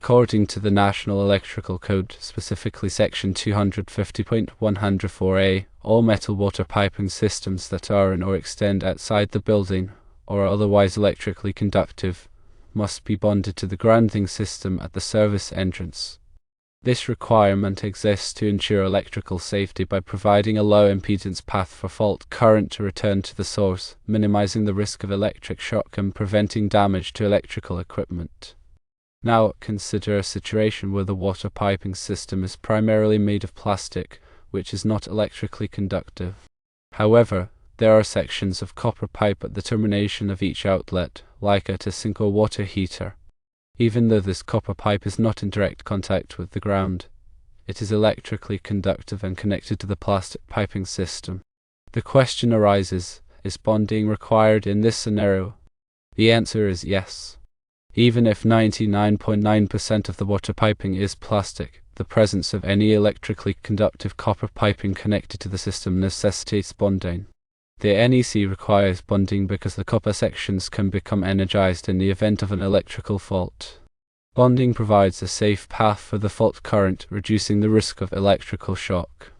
According to the National Electrical Code, specifically Section 250.104a, all metal water piping systems that are in or extend outside the building or are otherwise electrically conductive must be bonded to the grounding system at the service entrance. This requirement exists to ensure electrical safety by providing a low impedance path for fault current to return to the source, minimizing the risk of electric shock and preventing damage to electrical equipment. Now, consider a situation where the water piping system is primarily made of plastic, which is not electrically conductive. However, there are sections of copper pipe at the termination of each outlet, like at a sink or water heater. Even though this copper pipe is not in direct contact with the ground, it is electrically conductive and connected to the plastic piping system. The question arises, is bonding required in this scenario? The answer is yes. Even if 99.9% of the water piping is plastic, the presence of any electrically conductive copper piping connected to the system necessitates bonding. The NEC requires bonding because the copper sections can become energized in the event of an electrical fault. Bonding provides a safe path for the fault current, reducing the risk of electrical shock.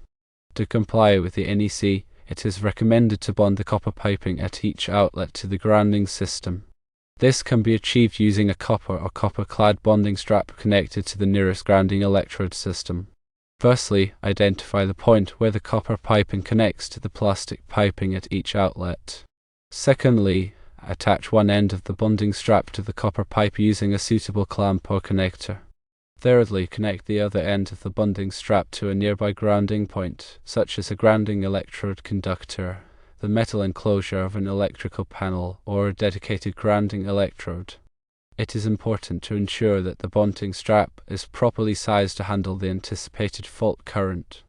To comply with the NEC, it is recommended to bond the copper piping at each outlet to the grounding system. This can be achieved using a copper or copper-clad bonding strap connected to the nearest grounding electrode system. Firstly, identify the point where the copper piping connects to the plastic piping at each outlet. Secondly, attach one end of the bonding strap to the copper pipe using a suitable clamp or connector. Thirdly, connect the other end of the bonding strap to a nearby grounding point, such as a grounding electrode conductor, the metal enclosure of an electrical panel, or a dedicated grounding electrode. It is important to ensure that the bonding strap is properly sized to handle the anticipated fault current.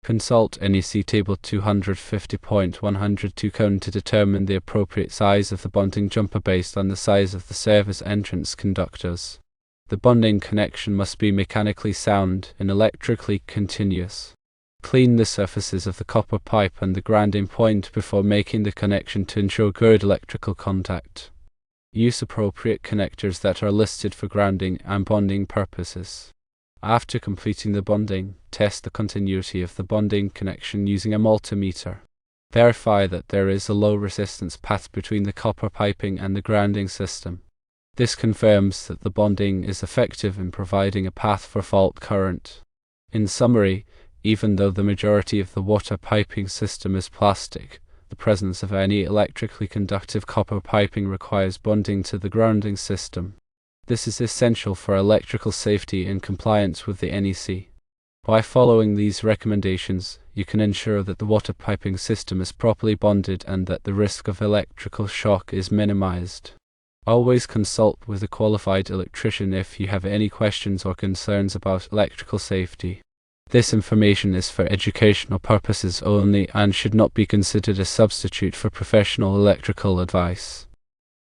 Consult NEC Table 250.102 cone to determine the appropriate size of the bonding jumper based on the size of the service entrance conductors. The bonding connection must be mechanically sound and electrically continuous. Clean the surfaces of the copper pipe and the grounding point before making the connection to ensure good electrical contact. Use appropriate connectors that are listed for grounding and bonding purposes. After completing the bonding, test the continuity of the bonding connection using a multimeter. Verify that there is a low resistance path between the copper piping and the grounding system. This confirms that the bonding is effective in providing a path for fault current. In summary, even though the majority of the water piping system is plastic, the presence of any electrically conductive copper piping requires bonding to the grounding system. This is essential for electrical safety and compliance with the NEC. By following these recommendations, you can ensure that the water piping system is properly bonded and that the risk of electrical shock is minimized. Always consult with a qualified electrician if you have any questions or concerns about electrical safety. This information is for educational purposes only and should not be considered a substitute for professional electrical advice.